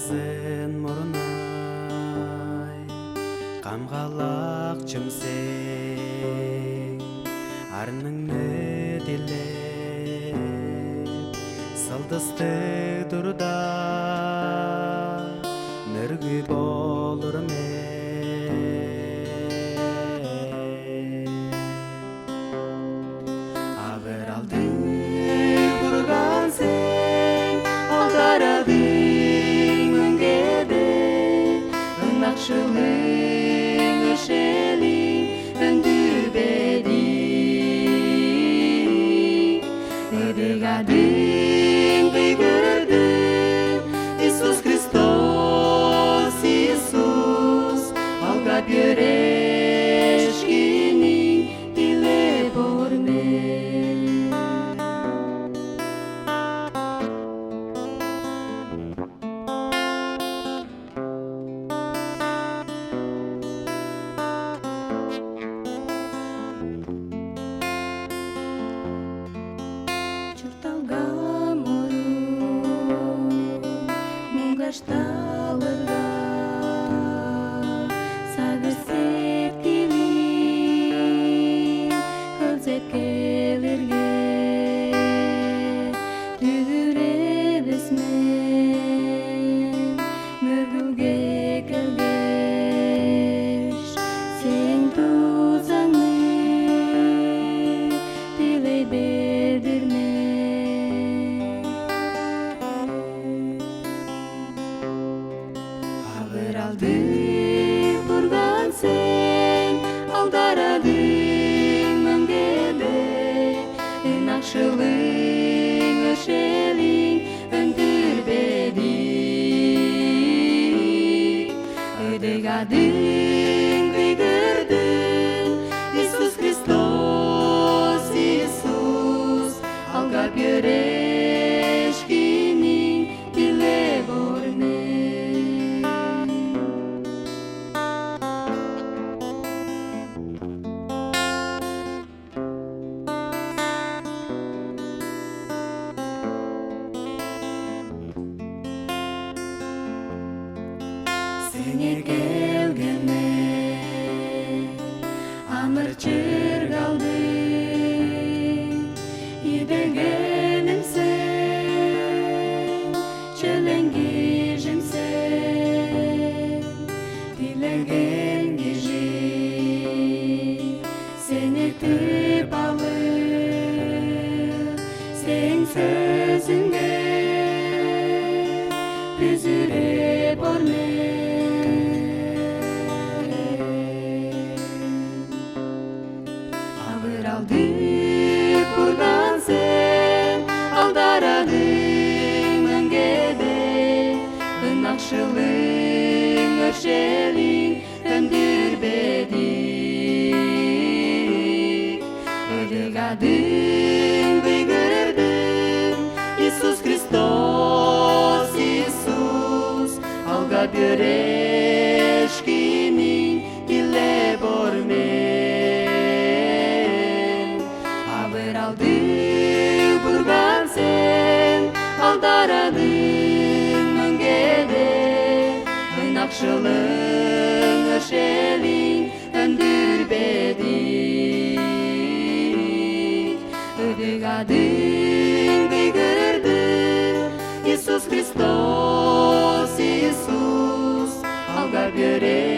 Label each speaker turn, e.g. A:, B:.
A: Сын мұрнай қамғалақ чымсең арныңны делеп сылдысты дұрда нүргі болыр мен ағыр алды бұрған сен алдарадың өңгеді ынақшылың өшелің өндірбеді өдігадың бұйгырдың Иисус Христос Иисус алға бөрешкінің диле бормен Чурталган морун муңгашталырга сагыр сеткилин көлзеп келерге түгүребиз мен мөргүлге келгеш сен тузаңны дилей бердирме алды бұрған сен алдарадың өңгеді ынақшылың өшелің өндірбеді өдігадың бұйгырдың Иисус Христос Иисус алға бөрешкінің диле бормен Сене келгенне амыр чыргалды идегенім сен чөлеңгежім сен дилеген кежи сені тіп алып сен сөзіңе бүзіре бормен алды бұрған сен алдарадың өңгеді ынақшылың өшелің өндірбеді өдігадың бұйгырдың Иисус Христос Иисус алға бөрешкінің диле бормен алды бұрған сен алдарадың өңгеді ынақшылың өшелің өндірбеді өдігадың бұйгырдың Иисус Христос Иисус алға бөрешкінің